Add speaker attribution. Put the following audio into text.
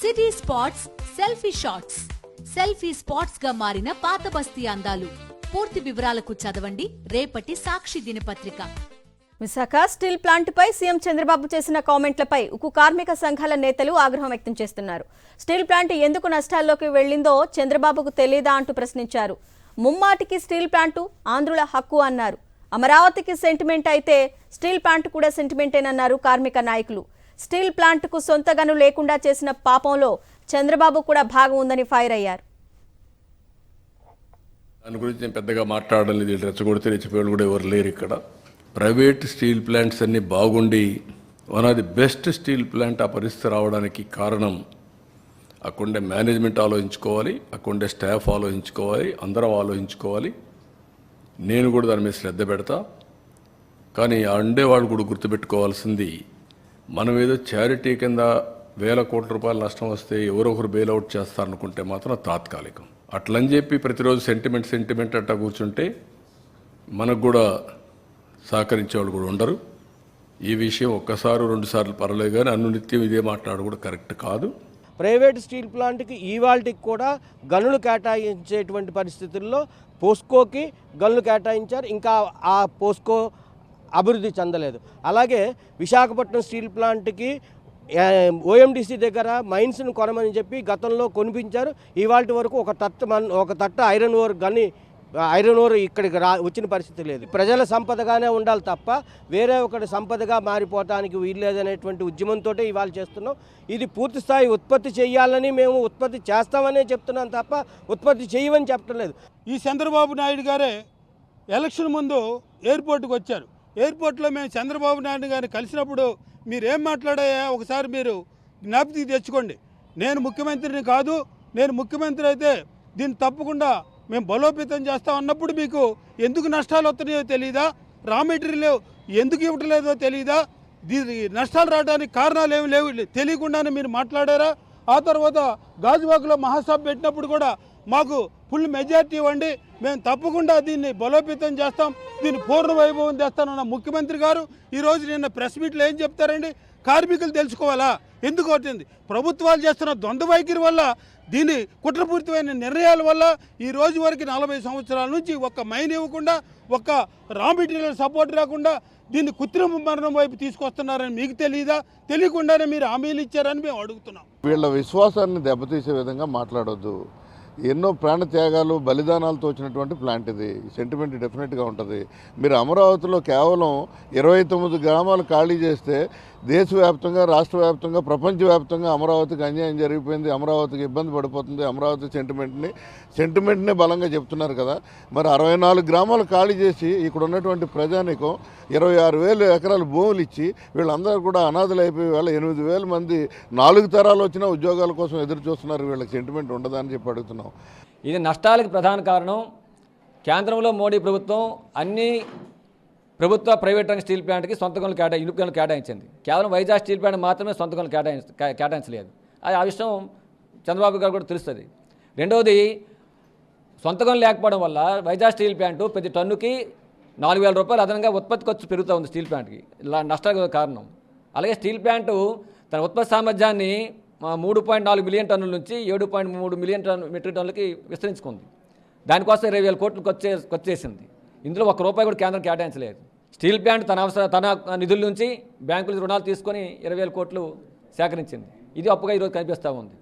Speaker 1: City spots selfie shots. Selfie spots గా మారిన పాత బస్తీ అందాలు. పూర్తి వివరాలకు చదవండి రేపటి సాక్షి దినపత్రిక.
Speaker 2: విశాఖ స్టీల్ ప్లాంట్పై సీఎం చంద్రబాబు చేసిన కామెంట్లపై ఉక్కు కార్మిక సంఘాల నేతలు ఆగ్రహం వ్యక్తం చేస్తున్నారు. స్టీల్ ప్లాంట్ ఎందుకు నష్టాల్లోకి వెళ్లిందో చంద్రబాబుకు తెలియదా అంటూ ప్రశ్నించారు. ముమ్మాటికి స్టీల్ ప్లాంటు ఆంధ్రుల హక్కు అన్నారు. అమరావతికి సెంటిమెంట్ అయితే స్టీల్ ప్లాంట్ కూడా సెంటిమెంటేనన్నారు కార్మిక నాయకులు. స్టీల్ ప్లాంట్కు సొంత గను లేకుండా చేసిన పాపంలో చంద్రబాబు కూడా భాగం ఉందని ఫైర్ అయ్యారు.
Speaker 3: దాని గురించి నేను పెద్దగా మాట్లాడడం లేదు. రెచ్చగొడితే రెచ్చిపోయాడు కూడా ఎవరు లేరు. ఇక్కడ ప్రైవేట్ స్టీల్ ప్లాంట్స్ అన్నీ బాగుండి one of the best steel plant ఆ పరిస్థితి రావడానికి కారణం అక్కడే మేనేజ్మెంట్ ఆలోచించుకోవాలి, అక్కడే స్టాఫ్ ఆలోచించుకోవాలి, అందరం ఆలోచించుకోవాలి. నేను కూడా దాని మీద శ్రద్ధ పెడతా. కానీ అండేవాళ్ళు కూడా గుర్తుపెట్టుకోవాల్సింది, మనం ఏదో చారిటీ కింద వేల కోట్ల రూపాయల నష్టం వస్తే ఎవరొకరు బెయిల్అవుట్ చేస్తారనుకుంటే మాత్రం తాత్కాలికం. అట్లని చెప్పి ప్రతిరోజు సెంటిమెంట్ అట్టా కూర్చుంటే మనకు కూడా సహకరించే వాళ్ళు కూడా ఉండరు. ఈ విషయం ఒక్కసారి రెండుసార్లు పర్లేదు, కానీ నిత్యం ఇదే మాట్లాడు కూడా కరెక్ట్ కాదు.
Speaker 4: ప్రైవేట్ స్టీల్ ప్లాంట్కి ఇవాల్టికి కూడా గనులు కేటాయించేటువంటి పరిస్థితుల్లో పోస్కోకి గనులు కేటాయించారు. ఇంకా ఆ పోస్కో అభివృద్ధి చెందలేదు. అలాగే విశాఖపట్నం స్టీల్ ప్లాంట్కి ఓఎండిసి దగ్గర మైన్స్ను కొనమని చెప్పి గతంలో కొనిపించారు. ఇవాళ వరకు ఒక తట్ట ఐరన్ ఓర్ ఇక్కడికి వచ్చిన పరిస్థితి లేదు. ప్రజల సంపదగానే ఉండాలి తప్ప వేరే ఒకటి సంపదగా మారిపోవటానికి వీల్లేదనేటువంటి ఉద్యమంతో ఇవాళ చేస్తున్నాం. ఇది పూర్తి స్థాయి ఉత్పత్తి చేయాలని మేము ఉత్పత్తి చేస్తామనే చెప్తున్నాం తప్ప ఉత్పత్తి చేయమని చెప్పడం లేదు.
Speaker 5: ఈ చంద్రబాబు నాయుడు గారే ఎలక్షన్ ముందు ఎయిర్పోర్ట్కి వచ్చారు. ఎయిర్పోర్ట్లో మేము చంద్రబాబు నాయుడు గారిని కలిసినప్పుడు మీరేం మాట్లాడాయా ఒకసారి మీరు జ్ఞాపకం తెచ్చుకోండి. నేను ముఖ్యమంత్రిని కాదు, నేను ముఖ్యమంత్రి అయితే దీన్ని తప్పకుండా మేము బలోపేతం చేస్తాం అన్నప్పుడు మీకు ఎందుకు నష్టాలు వస్తున్నాయో తెలియదా? రా మెటీరియల్ ఎందుకు ఇవ్వట్లేదో తెలియదా? దీని నష్టాలు రావడానికి కారణాలు ఏమి లేవు తెలియకుండానే మీరు మాట్లాడారా? ఆ తర్వాత గాజువాకలో మహాసభ పెట్టినప్పుడు కూడా మాకు ఫుల్ మెజార్టీ ఇవ్వండి, మేము తప్పకుండా దీన్ని బలోపేతం చేస్తాం, దీన్ని పూర్ణ వైభవం చేస్తానన్న ముఖ్యమంత్రి గారు ఈరోజు నిన్న ప్రెస్ మీట్లో ఏం చెప్తారండి? కార్మికులు తెలుసుకోవాలా ఎందుకు అవుతుంది? ప్రభుత్వాలు చేస్తున్న ద్వంద్వ వైఖరి వల్ల, దీని కుట్రపూరితమైన నిర్ణయాల వల్ల ఈ రోజు వరకు 40 సంవత్సరాల నుంచి ఒక్క మైన్ ఇవ్వకుండా, ఒక్క రా మెటీరియల్ సపోర్ట్ రాకుండా దీన్ని కృత్రిమ మరణం వైపు తీసుకొస్తున్నారని మీకు తెలియదా? తెలియకుండానే మీరు హామీలు ఇచ్చారని మేము అడుగుతున్నాం.
Speaker 6: వీళ్ళ విశ్వాసాన్ని దెబ్బతీసే విధంగా మాట్లాడొద్దు. ఎన్నో ప్రాణ త్యాగాలు బలిదానాలతో వచ్చినటువంటి ప్లాంట్ ఇది. సెంటిమెంట్ డెఫినెట్గా ఉంటుంది. మీరు అమరావతిలో కేవలం 29 గ్రామాలు ఖాళీ చేస్తే దేశవ్యాప్తంగా, రాష్ట్ర వ్యాప్తంగా, ప్రపంచవ్యాప్తంగా అమరావతికి అన్యాయం జరిగిపోయింది, అమరావతికి ఇబ్బంది పడిపోతుంది, అమరావతి సెంటిమెంట్నే బలంగా చెప్తున్నారు కదా. మరి 64 గ్రామాలు ఖాళీ చేసి ఇక్కడ ఉన్నటువంటి ప్రజానికం 26,000 ఎకరాలు భూములు ఇచ్చి వీళ్ళందరూ కూడా అనాథలు అయిపోయి వాళ్ళ 8,000 మంది 4 తరాలు వచ్చిన ఉద్యోగాల కోసం ఎదురు చూస్తున్నారు. వీళ్ళకి సెంటిమెంట్ ఉండదని చెప్పి అడుగుతున్నాం.
Speaker 7: ఇది నష్టాలకు ప్రధాన కారణం కేంద్రంలో మోడీ ప్రభుత్వం అన్ని ప్రభుత్వ ప్రైవేట్ రంగ స్టీల్ ప్లాంట్కి సొంత గనులు ఇనుప గనులు కేటాయించింది. కేవలం వైజాగ్ స్టీల్ ప్లాంట్ మాత్రమే సొంత గనులు కేటాయించలేదు. ఆ విషయం చంద్రబాబు గారు కూడా తెలుస్తుంది. రెండవది, సొంత గనులు లేకపోవడం వల్ల వైజాగ్ స్టీల్ ప్లాంట్ ప్రతి టన్నుకి 4,000 రూపాయలు అదనంగా ఉత్పత్తి ఖర్చు పెరుగుతూ ఉంది స్టీల్ ప్లాంట్కి. ఇలా నష్టాలకు కారణం. అలాగే స్టీల్ ప్లాంట్ తన ఉత్పత్తి సామర్థ్యాన్ని 3.4 మిలియన్ టన్నుల నుంచి 7.3 మిలియన్ మెట్రిక్ టన్నులకి విస్తరించుకుంది. దానికోసం 20,000 కోట్లు ఖర్చు చేసింది. ఇందులో ₹1 కూడా కేంద్రం కేటాయించలేదు. స్టీల్ ప్లాంట్ తన నిధుల నుంచి బ్యాంకుల రుణాలు తీసుకొని 20,000 కోట్లు సేకరించింది. ఇది అప్పుగా ఈరోజు కనిపిస్తూ ఉంది.